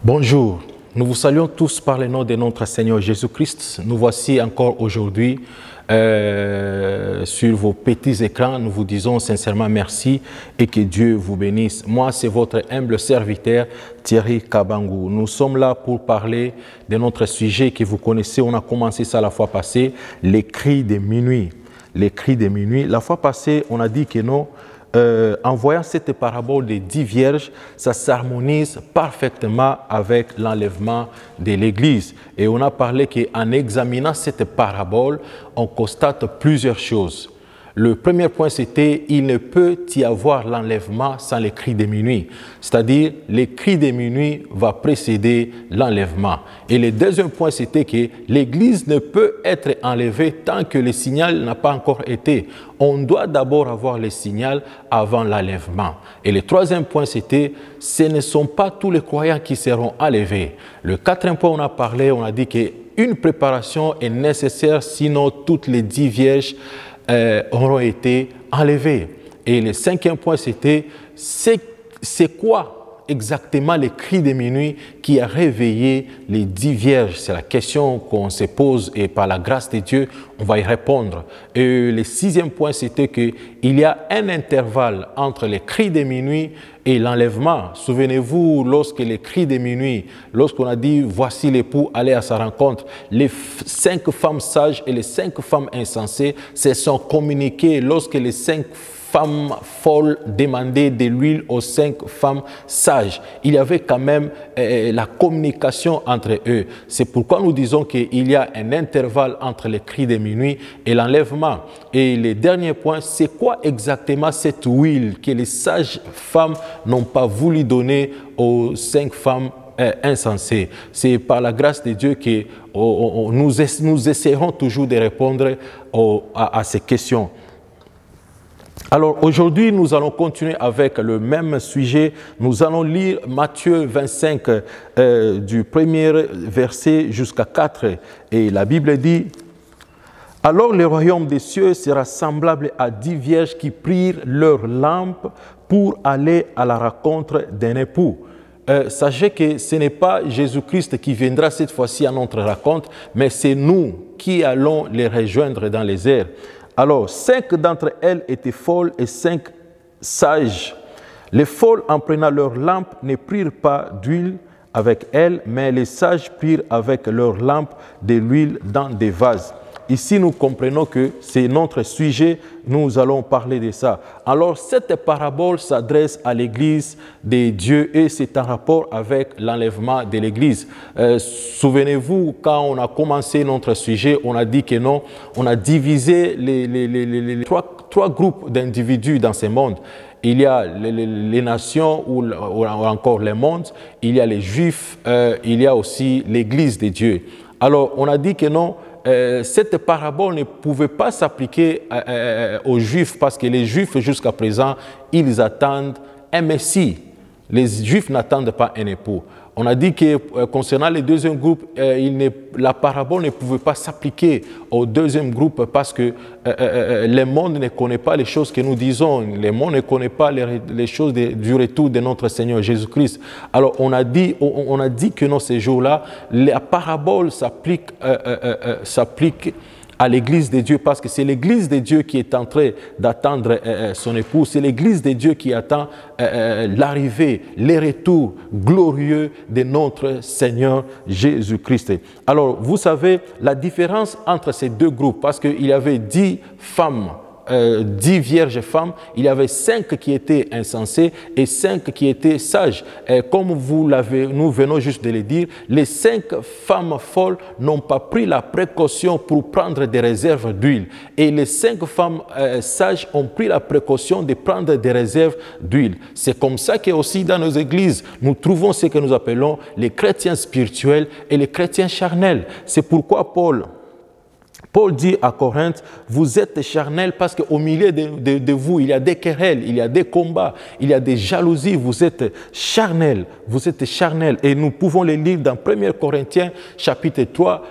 Bonjour, nous vous saluons tous par le nom de notre Seigneur Jésus-Christ. Nous voici encore aujourd'hui sur vos petits écrans. Nous vous disons sincèrement merci et que Dieu vous bénisse. Moi, c'est votre humble serviteur Thierry Kabangou. Nous sommes là pour parler de notre sujet que vous connaissez. On a commencé ça la fois passée, les cris de minuit. Les cris de minuit. La fois passée, on a dit que non. En voyant cette parabole des 10 vierges, ça s'harmonise parfaitement avec l'enlèvement de l'Église. Et on a parlé qu'en examinant cette parabole, on constate plusieurs choses. Le premier point, c'était « Il ne peut y avoir l'enlèvement sans les cris de minuit ». C'est-à-dire, les cris de minuit vont précéder l'enlèvement. Et le deuxième point, c'était que l'Église ne peut être enlevée tant que le signal n'a pas encore été. On doit d'abord avoir le signal avant l'enlèvement. Et le troisième point, c'était « Ce ne sont pas tous les croyants qui seront enlevés ». Le quatrième point, on a parlé, on a dit qu'une préparation est nécessaire, sinon toutes les 10 vierges auront été enlevés. Et le cinquième point, c'était c'est quoi exactement les cris de minuit qui a réveillé les 10 vierges? C'est la question qu'on se pose et par la grâce de Dieu, on va y répondre. Et le sixième point, c'était qu'il y a un intervalle entre les cris de minuit et l'enlèvement. Souvenez-vous, lorsque les cris de minuit, lorsqu'on a dit « voici l'époux, allez à sa rencontre », les 5 femmes sages et les 5 femmes insensées se sont communiquées lorsque les 5 femmes folles demandaient de l'huile aux 5 femmes sages. Il y avait quand même la communication entre eux. C'est pourquoi nous disons qu'il y a un intervalle entre les cris de minuit et l'enlèvement. Et le dernier point, c'est quoi exactement cette huile que les sages femmes n'ont pas voulu donner aux 5 femmes insensées? C'est par la grâce de Dieu que nous essaierons toujours de répondre à ces questions. Alors aujourd'hui, nous allons continuer avec le même sujet. Nous allons lire Matthieu 25 du premier verset jusqu'à 4. Et la Bible dit « Alors le royaume des cieux sera semblable à 10 vierges qui prirent leurs lampes pour aller à la rencontre d'un époux. » Sachez que ce n'est pas Jésus-Christ qui viendra cette fois-ci à notre rencontre, mais c'est nous qui allons les rejoindre dans les airs. Alors, 5 d'entre elles étaient folles et 5 sages. Les folles, en prenant leurs lampes, ne prirent pas d'huile avec elles, mais les sages prirent avec leurs lampes de l'huile dans des vases. Ici, nous comprenons que c'est notre sujet, nous allons parler de ça. Alors, cette parabole s'adresse à l'Église de Dieu et c'est en rapport avec l'enlèvement de l'Église. Souvenez-vous, quand on a commencé notre sujet, on a dit que non, on a divisé les trois groupes d'individus dans ce monde. Il y a les nations ou encore les mondes, il y a les Juifs, il y a aussi l'Église de Dieu. Alors, on a dit que non, cette parabole ne pouvait pas s'appliquer aux Juifs parce que les Juifs, jusqu'à présent, ils attendent un Messie. Les Juifs n'attendent pas un époux. On a dit que concernant le deuxième groupe, la parabole ne pouvait pas s'appliquer au deuxième groupe parce que le monde ne connaît pas les choses que nous disons. Le monde ne connaît pas les choses du retour de notre Seigneur Jésus-Christ. Alors on a dit que dans ces jours-là, la parabole s'applique à l'Église de Dieu parce que c'est l'Église de Dieu qui est en train d'attendre son époux. C'est l'Église de Dieu qui attend l'arrivée, le retour glorieux de notre Seigneur Jésus-Christ. Alors, vous savez la différence entre ces deux groupes parce qu'il y avait 10 femmes, 10 vierges femmes, il y avait 5 qui étaient insensées et 5 qui étaient sages. Comme nous venons juste de le dire, les 5 femmes folles n'ont pas pris la précaution pour prendre des réserves d'huile. Et les 5 femmes sages ont pris la précaution de prendre des réserves d'huile. C'est comme ça que aussi dans nos églises, nous trouvons ce que nous appelons les chrétiens spirituels et les chrétiens charnels. C'est pourquoi Paul dit à Corinthe, vous êtes charnels parce qu'au milieu de vous, il y a des querelles, il y a des combats, il y a des jalousies, vous êtes charnels, vous êtes charnels. Et nous pouvons les lire dans 1 Corinthiens chapitre 3,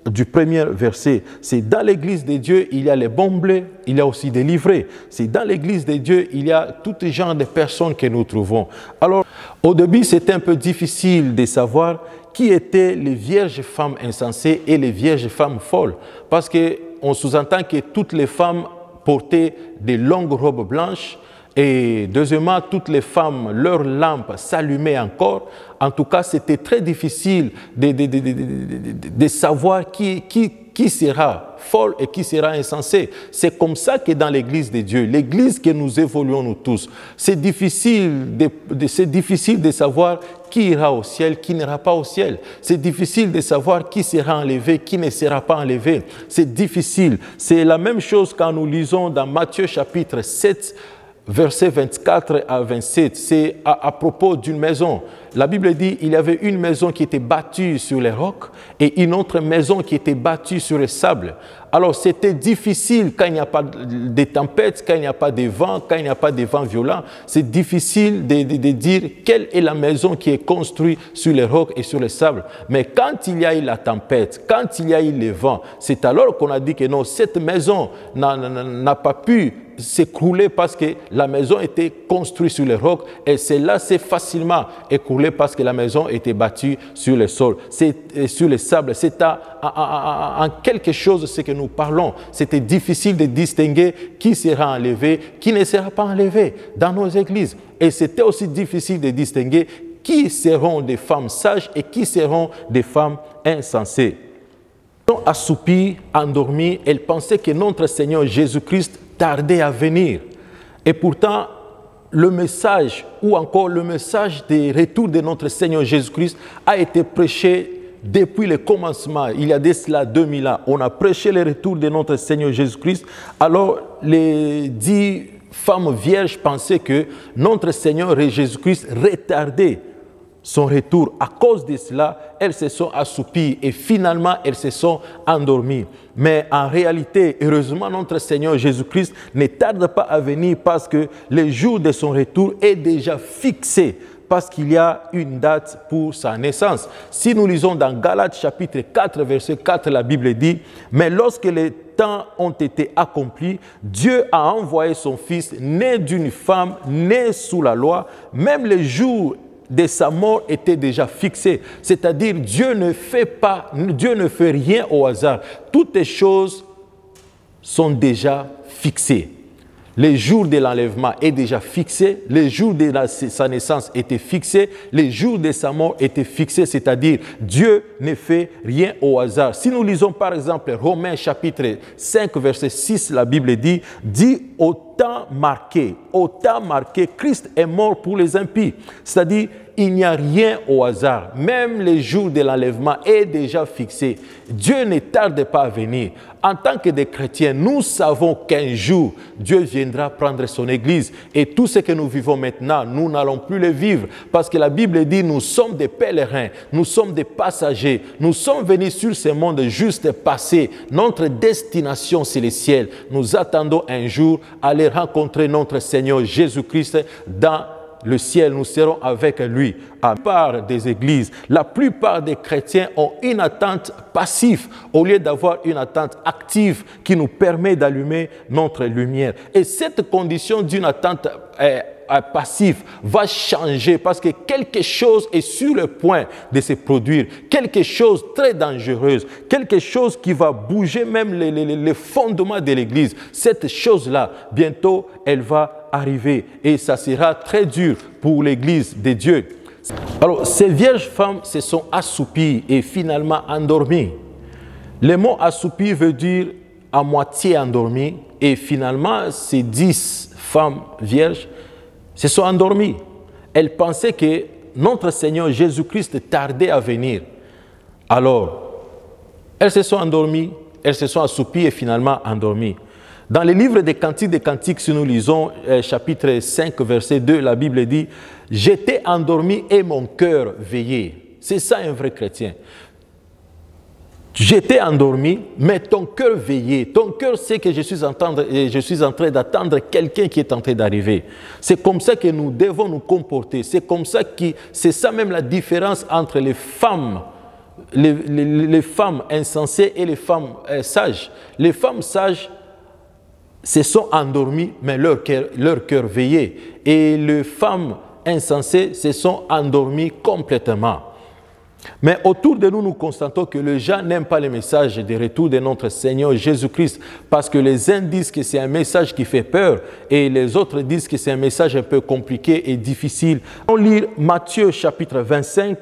du premier verset. C'est dans l'église de Dieu, il y a les bons blés, il y a aussi des livrets. C'est dans l'église de Dieu, il y a tout genre de personnes que nous trouvons. Alors, Au début, c'était un peu difficile de savoir qui étaient les vierges femmes insensées et les vierges femmes folles. Parce qu'on sous-entend que toutes les femmes portaient des longues robes blanches et deuxièmement, toutes les femmes, leurs lampes s'allumaient encore. En tout cas, c'était très difficile de savoir qui sera folle et qui sera insensé. C'est comme ça que dans l'Église de Dieu, l'Église que nous évoluons nous tous, c'est difficile de savoir qui ira au ciel, qui n'ira pas au ciel. C'est difficile de savoir qui sera enlevé, qui ne sera pas enlevé. C'est difficile. C'est la même chose quand nous lisons dans Matthieu chapitre 7, versets 24 à 27, c'est à propos d'une maison. La Bible dit qu'il y avait une maison qui était bâtie sur les rocs et une autre maison qui était bâtie sur les sables. Alors c'était difficile quand il n'y a pas de tempête, quand il n'y a pas de vent, quand il n'y a pas de vent violent. C'est difficile de dire quelle est la maison qui est construite sur les rocs et sur les sables. Mais quand il y a eu la tempête, quand il y a eu le vent, c'est alors qu'on a dit que non, cette maison n'a pas pu s'écrouler parce que la maison était construite sur les rocs et celle-là s'est facilement écroulée parce que la maison était bâtie sur le sol, sur les sables. C'est en quelque chose ce que nous parlons. C'était difficile de distinguer qui sera enlevé, qui ne sera pas enlevé dans nos églises. Et c'était aussi difficile de distinguer qui seront des femmes sages et qui seront des femmes insensées. Assoupie, endormie, elle pensait que notre Seigneur Jésus-Christ tardait à venir. Et pourtant, le message, ou encore le message du retour de notre Seigneur Jésus-Christ a été prêché depuis le commencement. Il y a de cela 2000 ans. On a prêché le retour de notre Seigneur Jésus-Christ. Alors, les 10 femmes vierges pensaient que notre Seigneur Jésus-Christ retardait son retour. À cause de cela, elles se sont assoupies et finalement, elles se sont endormies. Mais en réalité, heureusement, notre Seigneur Jésus-Christ ne tarde pas à venir parce que le jour de son retour est déjà fixé, parce qu'il y a une date pour sa naissance. Si nous lisons dans Galates chapitre 4, verset 4, la Bible dit « Mais lorsque les temps ont été accomplis, Dieu a envoyé son Fils, né d'une femme, né sous la loi, même le jour de sa mort était déjà fixé. » C'est-à-dire, Dieu ne fait rien au hasard. Toutes les choses sont déjà fixées. Le jour de l'enlèvement est déjà fixé, le jour de sa naissance était fixé, le jour de sa mort était fixé, c'est-à-dire Dieu ne fait rien au hasard. Si nous lisons par exemple Romains chapitre 5 verset 6, la Bible dit « Au temps marqué, Christ est mort pour les impies. » C'est-à-dire, il n'y a rien au hasard. Même le jour de l'enlèvement est déjà fixé. Dieu ne tarde pas à venir. En tant que des chrétiens, nous savons qu'un jour, Dieu viendra prendre son Église. Et tout ce que nous vivons maintenant, nous n'allons plus le vivre. Parce que la Bible dit, nous sommes des pèlerins, nous sommes des passagers. Nous sommes venus sur ce monde juste passer. Notre destination, c'est le ciel. Nous attendons un jour aller rencontrer notre Seigneur Jésus-Christ dans le ciel. Nous serons avec lui. À la plupart des églises, la plupart des chrétiens ont une attente passive au lieu d'avoir une attente active qui nous permet d'allumer notre lumière. Et cette condition d'une attente passive va changer parce que quelque chose est sur le point de se produire, quelque chose de très dangereux, quelque chose qui va bouger même les fondements de l'Église. Cette chose-là, bientôt, elle va arriver et ça sera très dur pour l'Église de Dieu. Alors, ces vierges femmes se sont assoupies et finalement endormies. Le mot assoupi veut dire à moitié endormies et finalement, ces 10 femmes vierges se sont endormies. Elles pensaient que notre Seigneur Jésus-Christ tardait à venir. Alors, elles se sont endormies, elles se sont assoupies et finalement endormies. Dans le livre des Cantiques, si nous lisons chapitre 5, verset 2, la Bible dit « J'étais endormi et mon cœur veillait ». C'est ça un vrai chrétien. J'étais endormi, mais ton cœur veillait. Ton cœur sait que je suis en train d'attendre quelqu'un qui est en train d'arriver. C'est comme ça que nous devons nous comporter. C'est ça même la différence entre les femmes, les femmes insensées et les femmes sages. Les femmes sages se sont endormies, mais leur cœur veillait. Et les femmes insensés se sont endormis complètement. Mais autour de nous, nous constatons que les gens n'aiment pas le message de retour de notre Seigneur Jésus-Christ parce que les uns disent que c'est un message qui fait peur et les autres disent que c'est un message un peu compliqué et difficile. On lit Matthieu chapitre 25,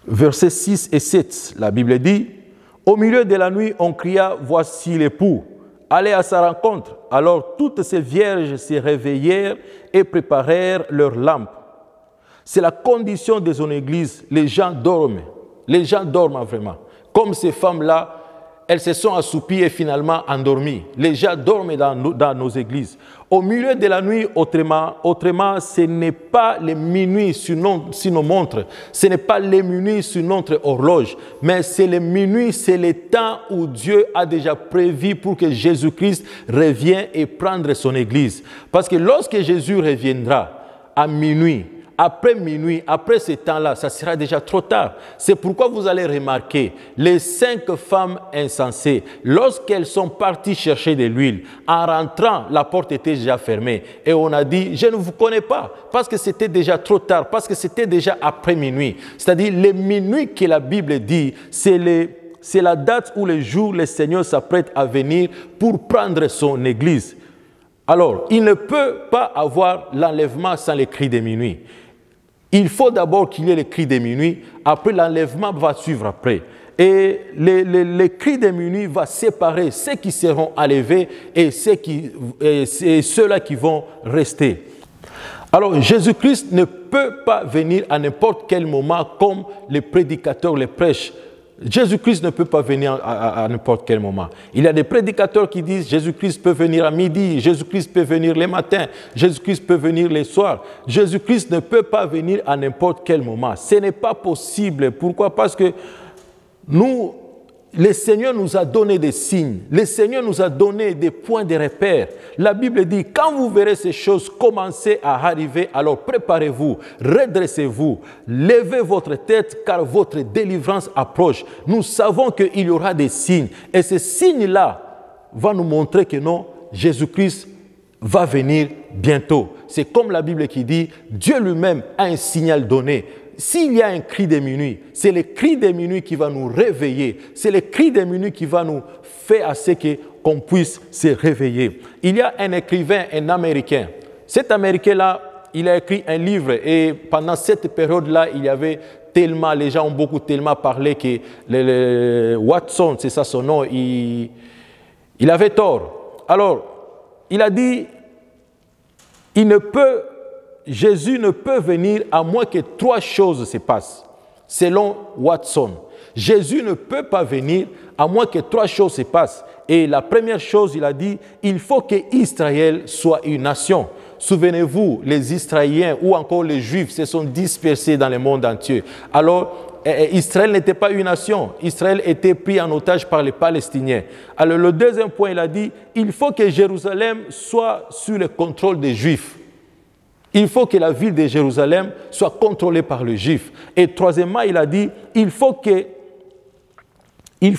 versets 6 et 7. La Bible dit « Au milieu de la nuit, on cria « Voici l'époux ». Allez à sa rencontre. Alors toutes ces vierges se réveillèrent et préparèrent leurs lampes. C'est la condition de son église. Les gens dorment. Les gens dorment vraiment. Comme ces femmes-là, elles se sont assoupies et finalement endormies. Les gens dorment dans nos églises. Au milieu de la nuit, autrement ce n'est pas les minuit sur nos montres. Ce n'est pas les minuit sur notre horloge. Mais c'est les minuit, c'est le temps où Dieu a déjà prévu pour que Jésus-Christ revienne et prenne son église. Parce que lorsque Jésus reviendra à minuit, après ce temps-là, ça sera déjà trop tard. C'est pourquoi vous allez remarquer, les 5 femmes insensées, lorsqu'elles sont parties chercher de l'huile, en rentrant, la porte était déjà fermée. Et on a dit, je ne vous connais pas, parce que c'était déjà trop tard, parce que c'était déjà après minuit. C'est-à-dire, les minuit que la Bible dit, c'est la date où le jour le Seigneur s'apprête à venir pour prendre son église. Alors, il ne peut pas avoir l'enlèvement sans les cris de minuit. Il faut d'abord qu'il y ait les cris de minuit, après l'enlèvement va suivre après. Et les cris de minuit vont séparer ceux qui seront enlevés et ceux-là qui vont rester. Alors Jésus-Christ ne peut pas venir à n'importe quel moment comme les prédicateurs le prêchent. Jésus-Christ ne peut pas venir à n'importe quel moment. Il y a des prédicateurs qui disent Jésus-Christ peut venir à midi, Jésus-Christ peut venir le matin, Jésus-Christ peut venir le soir. Jésus-Christ ne peut pas venir à n'importe quel moment. Ce n'est pas possible. Pourquoi? Parce que le Seigneur nous a donné des signes. Le Seigneur nous a donné des points de repère. La Bible dit, quand vous verrez ces choses commencer à arriver, alors préparez-vous, redressez-vous, levez votre tête car votre délivrance approche. Nous savons qu'il y aura des signes. Et ces signes-là vont nous montrer que non, Jésus-Christ va venir bientôt. C'est comme la Bible qui dit, Dieu lui-même a un signal donné. S'il y a un cri de minuit, c'est le cri de minuit qui va nous réveiller. C'est le cri de minuit qui va nous faire à ce qu'on puisse se réveiller. Il y a un écrivain, un Américain. Cet Américain-là, il a écrit un livre et pendant cette période-là, il y avait tellement, les gens ont beaucoup tellement parlé que Watson, c'est ça son nom, il avait tort. Alors, il a dit, Jésus ne peut venir à moins que 3 choses se passent, selon Watson. Jésus ne peut pas venir à moins que 3 choses se passent. Et la première chose, il a dit, il faut qu'Israël soit une nation. Souvenez-vous, les Israéliens ou encore les Juifs se sont dispersés dans le monde entier. Alors, Israël n'était pas une nation. Israël était pris en otage par les Palestiniens. Alors, le deuxième point, il a dit, il faut que Jérusalem soit sous le contrôle des Juifs. Il faut que la ville de Jérusalem soit contrôlée par les Juifs. Et troisièmement, il a dit, il faut que les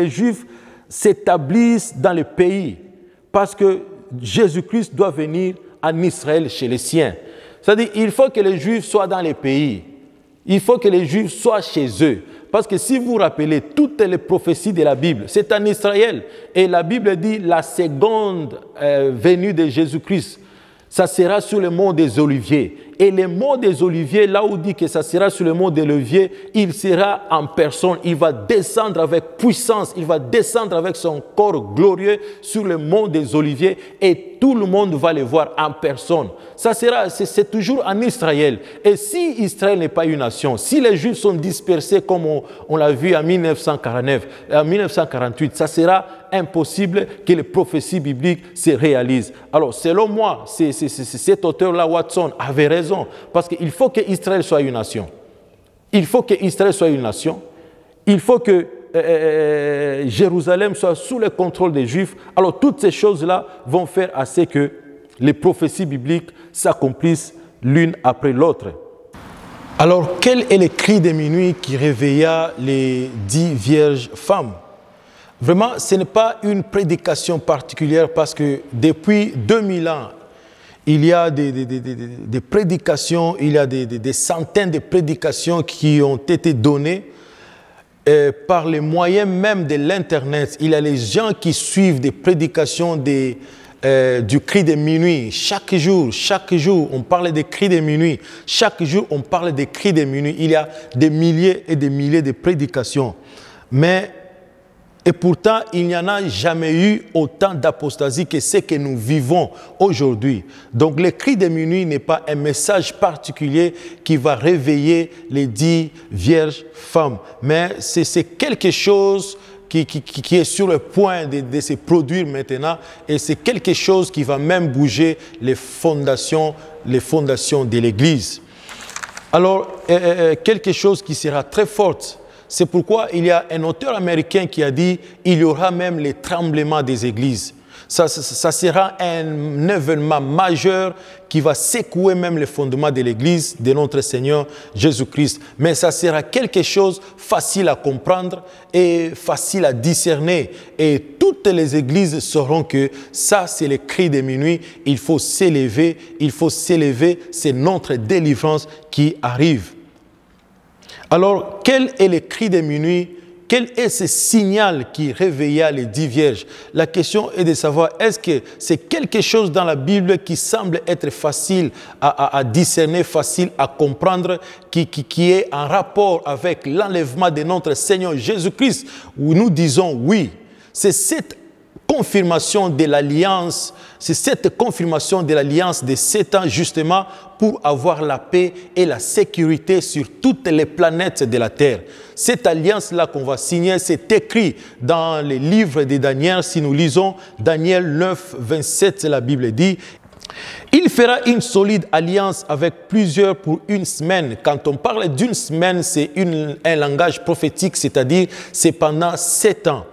Juifs s'établissent dans le pays. Parce que Jésus-Christ doit venir en Israël chez les siens. C'est-à-dire, il faut que les Juifs soient dans les pays. Il faut que les Juifs soient chez eux. Parce que si vous vous rappelez, toutes les prophéties de la Bible, c'est en Israël. Et la Bible dit, la seconde venue de Jésus-Christ, ça sera sur le mont des Oliviers. Et le mont des Oliviers, là où dit que ça sera sur le mont des Oliviers, il sera en personne. Il va descendre avec puissance. Il va descendre avec son corps glorieux sur le mont des Oliviers. Et tout le monde va le voir en personne. C'est toujours en Israël. Et si Israël n'est pas une nation, si les Juifs sont dispersés comme on l'a vu en 1948, ça sera impossible que les prophéties bibliques se réalisent. Alors, selon moi, cet auteur-là, Watson, avait raison. Parce qu'il faut qu'Israël soit une nation. Il faut qu'Israël soit une nation. Il faut que Jérusalem soit sous le contrôle des Juifs. Alors, toutes ces choses-là vont faire à ce que les prophéties bibliques s'accomplissent l'une après l'autre. Alors, quel est le cri de minuit qui réveilla les 10 vierges femmes? Vraiment, ce n'est pas une prédication particulière parce que depuis 2000 ans, Il y a des prédications, il y a des centaines de prédications qui ont été données par les moyens même de l'Internet. Il y a les gens qui suivent des prédications du cri de minuit. Chaque jour, on parle des cris de minuit. Chaque jour, on parle des cris de minuit. Il y a des milliers et des milliers de prédications. Et pourtant, il n'y en a jamais eu autant d'apostasie que ce que nous vivons aujourd'hui. Donc, le cri de minuit n'est pas un message particulier qui va réveiller les 10 vierges femmes, mais c'est quelque chose qui est sur le point de se produire maintenant, et c'est quelque chose qui va même bouger les fondations de l'Église. Alors, quelque chose qui sera très forte. C'est pourquoi il y a un auteur américain qui a dit qu'il y aura même les tremblements des églises. Ça sera un événement majeur qui va secouer même les fondements de l'église de notre Seigneur Jésus-Christ. Mais ça sera quelque chose facile à comprendre et facile à discerner. Et toutes les églises sauront que ça, c'est le cri de minuit. Il faut s'élever, c'est notre délivrance qui arrive. Alors, quel est le cri de minuit? Quel est ce signal qui réveilla les 10 vierges? La question est de savoir, est-ce que c'est quelque chose dans la Bible qui semble être facile à discerner, facile à comprendre, qui est en rapport avec l'enlèvement de notre Seigneur Jésus-Christ, où nous disons oui? C'est cette confirmation de l'alliance, c'est cette confirmation de l'alliance de 7 ans justement pour avoir la paix et la sécurité sur toutes les planètes de la terre. Cette alliance-là qu'on va signer, c'est écrit dans les livres de Daniel. Si nous lisons Daniel 9, 27, la Bible dit: il fera une solide alliance avec plusieurs pour une semaine. Quand on parle d'une semaine, c'est un langage prophétique, c'est-à-dire c'est pendant 7 ans.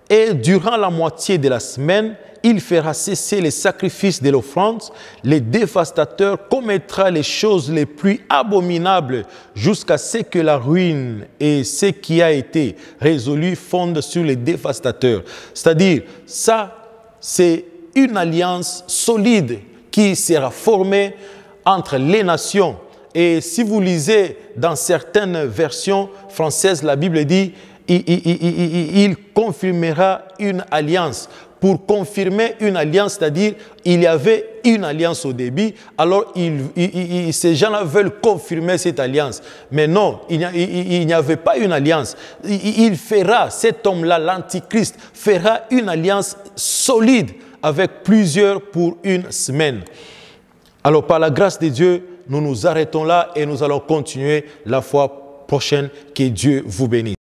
Et durant la moitié de la semaine, il fera cesser les sacrifices de l'offrande. Les dévastateurs commettra les choses les plus abominables jusqu'à ce que la ruine et ce qui a été résolu fondent sur les dévastateurs. C'est-à-dire, ça, c'est une alliance solide qui sera formée entre les nations. Et si vous lisez dans certaines versions françaises, la Bible dit il confirmera une alliance. Pour confirmer une alliance, c'est-à-dire il y avait une alliance au début, alors ces gens-là veulent confirmer cette alliance. Mais non, il n'y avait pas une alliance. Il fera, cet homme-là, l'Antichrist, fera une alliance solide avec plusieurs pour une semaine. Alors par la grâce de Dieu, nous nous arrêtons là et nous allons continuer la fois prochaine. Que Dieu vous bénisse.